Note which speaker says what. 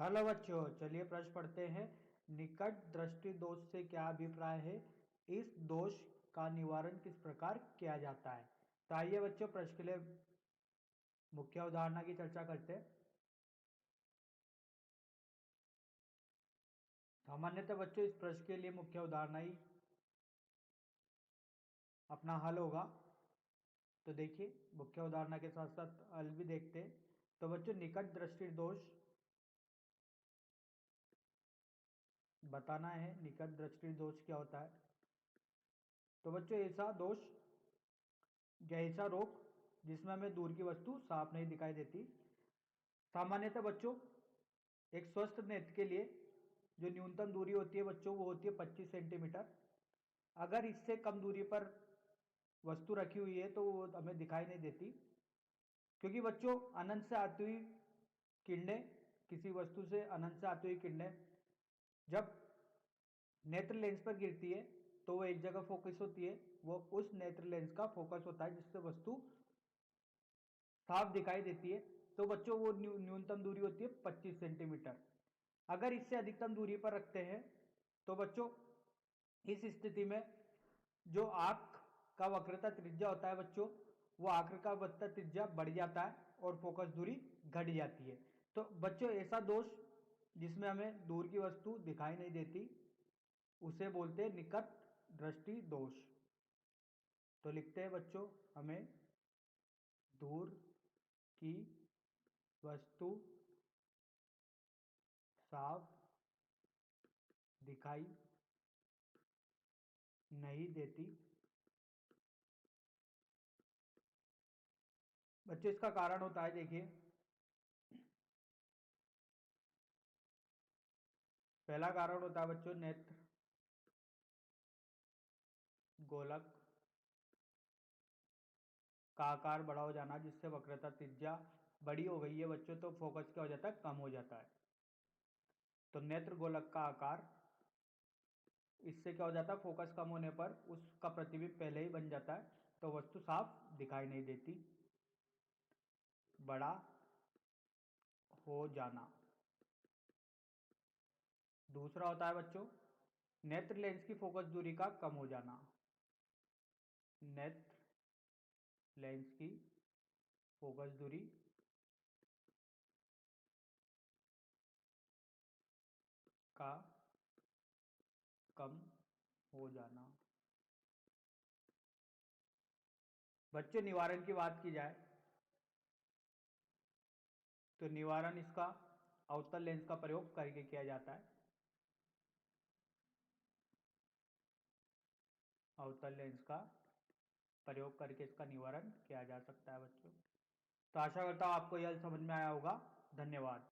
Speaker 1: Hello बच्चों, चलिए प्रश्न पढ़ते हैं। निकट दृष्टि दोष से क्या अभिप्राय है? इस दोष का निवारण किस प्रकार किया जाता है? तो आइए बच्चों, प्रश्न के लिए मुख्य उदाहरण की चर्चा करते हैं। सामान्यतः बच्चों इस प्रश्न के लिए मुख्य उदाहरण ही अपना हल होगा। तो देखिए, मुख्य उदाहरण के साथ साथ हल भी देखते हैं। तो बच्चों, निकट दृष्टि दोष बताना है। निकट दृष्टि दोष क्या होता है? तो बच्चों, ऐसा दोष या ऐसा रोग जिसमें हमें दूर की वस्तु साफ नहीं दिखाई देती। सामान्यतः बच्चों, एक स्वस्थ नेत्र के लिए जो न्यूनतम दूरी होती है बच्चों, वो होती है 25 सेंटीमीटर। अगर इससे कम दूरी पर वस्तु रखी हुई है तो वो हमें दिखाई नहीं देती, क्योंकि बच्चों अनंत से आती हुई किरणें, किसी वस्तु से अनंत से आती हुई किरणें जब नेत्र लेंस पर गिरती है तो वो एक जगह फोकस होती है। वो उस नेत्र लेंस का फोकस होता है जिससे वस्तु साफ दिखाई देती है। तो बच्चों वो न्यूनतम दूरी होती है 25 सेंटीमीटर। अगर इससे अधिकतम दूरी पर रखते हैं तो बच्चों इस स्थिति में जो आंख का वक्रता त्रिज्या होता है बच्चों, वो आंख का वक्रता त्रिज्या बढ़ जाता है और फोकस दूरी घट जाती है। तो बच्चों ऐसा दोष जिसमें हमें दूर की वस्तु दिखाई नहीं देती, उसे बोलते हैं निकट दृष्टि दोष। तो लिखते हैं बच्चों, हमें दूर की वस्तु साफ दिखाई नहीं देती। बच्चों इसका कारण होता है, देखिए, पहला कारण होता है बच्चों नेत्र गोलक का आकार बड़ा हो जाना, जिससे वक्रता त्रिज्या बड़ी हो गई है बच्चों, तो फोकस क्या हो जाता है, कम हो जाता है। तो नेत्र गोलक का आकार, इससे क्या हो जाता है, फोकस कम होने पर उसका प्रतिबिंब पहले ही बन जाता है, तो वस्तु साफ दिखाई नहीं देती। बड़ा हो जाना। दूसरा होता है बच्चों नेत्र लेंस की फोकस दूरी का कम हो जाना। नेत्र लेंस की फोकस दूरी का कम हो जाना। बच्चों निवारण की बात की जाए तो निवारण इसका अवतल लेंस का प्रयोग करके किया जाता है। अवतल लेंस का प्रयोग करके इसका निवारण किया जा सकता है बच्चों। तो आशा करता हूं आपको यह समझ में आया होगा। धन्यवाद।